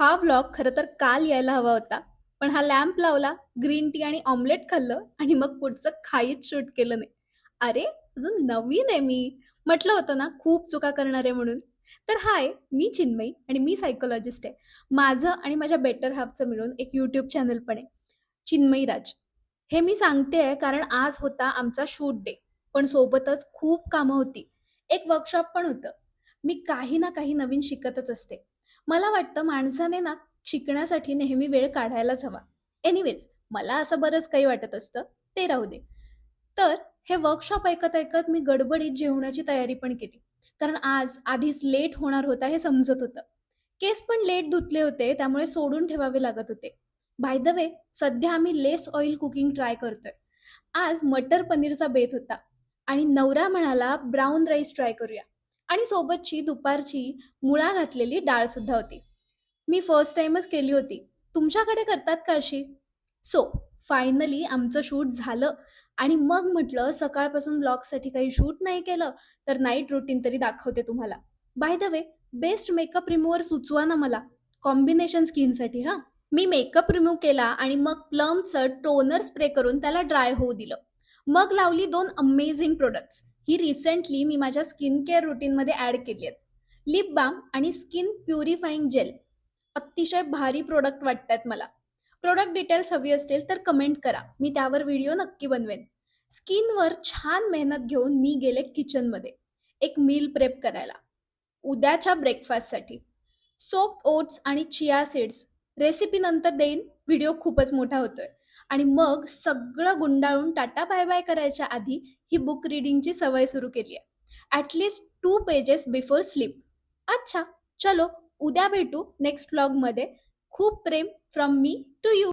हा व्लॉग खरं तर काल यायला हवा होता. पण हा लॅम्प लावला, ग्रीन टी आणि ऑमलेट खाल्लं आणि मग पुढचं काहीच शूट केलं नाही. अरे, अजून नवीन आहे मी. म्हटलं होतं ना खूप चुका करणार आहे म्हणून. तर हाय, मी चिन्मयी आणि मी सायकोलॉजिस्ट आहे. माझं आणि माझ्या बेटर हाफचं मिळून एक यूट्यूब चॅनल पण आहे, चिन्मयी राज. हे मी सांगतेय कारण आज होता आमचा शूट डे, पण सोबतच खूप कामं होती. एक वर्कशॉप पण होतं. मी काही ना काही नवीन शिकतच असते. मला वाटतं माणसाने ना शिकण्यासाठी नेहमी वेळ काढायलाच हवा. एनिवेज, मला असं बरंच काही वाटत असतं, ते राहू दे. तर हे वर्कशॉप ऐकत ऐकत मी गडबडीत जेवणाची तयारी पण केली, कारण आज आधीच लेट होणार होता हे समजत होतं. केस पण लेट धुतले होते, त्यामुळे सोडून ठेवावे लागत होते. बाय द वे, सध्या आम्ही लेस ऑइल कुकिंग ट्राय करतोय. आज मटर पनीरचा बेत होता आणि नवरा म्हणाला ब्राऊन राईस ट्राय करूया, आणि सोबतची दुपारची मुळा घातलेली डाळ सुद्धा होती. मी फर्स्ट टाइमच केली होती. तुमच्याकडे करतात का अशी? सो फायनली आमचं शूट झालं आणि मग म्हटलं सकाळपासून ब्लॉगसाठी काही शूट नाही केलं, तर नाईट रुटीन तरी दाखवते तुम्हाला. By the way, best makeup remover सुचवा ना मला, कॉम्बिनेशन स्किनसाठी. हा, मी मेकअप रिमूव्ह केला आणि मग प्लमचं टोनर स्प्रे करून त्याला ड्राय होऊ दिलं. मग लावली दोन अमेझिंग प्रोडक्ट्स. ही रिसेंटली मी माझ्या स्किन केअर रुटीनमध्ये ॲड केली आहेत. लिप बाम आणि स्किन प्युरिफाईंग जेल. अतिशय भारी प्रोडक्ट वाटतात मला. प्रोडक्ट डिटेल्स हवी असतील तर कमेंट करा, मी त्यावर व्हिडिओ नक्की बनवेन. स्किनवर छान मेहनत घेऊन मी गेले किचनमध्ये एक मील प्रेप करायला उद्याच्या ब्रेकफास्टसाठी. सोक्ड ओट्स आणि चिया सीड्स रेसिपी नंतर देईन, व्हिडिओ खूपच मोठा होतोय. आणि मग सगळं गुंडाळून टाटा बाय बाय करायच्या आधी ही बुक रीडिंगची सवय सुरू केली आहे, ॲटलिस्ट 2 पेजेस बिफोर स्लीप. अच्छा, चलो, उद्या भेटू नेक्स्ट व्लॉगमध्ये. खूप प्रेम फ्रॉम मी टू यू.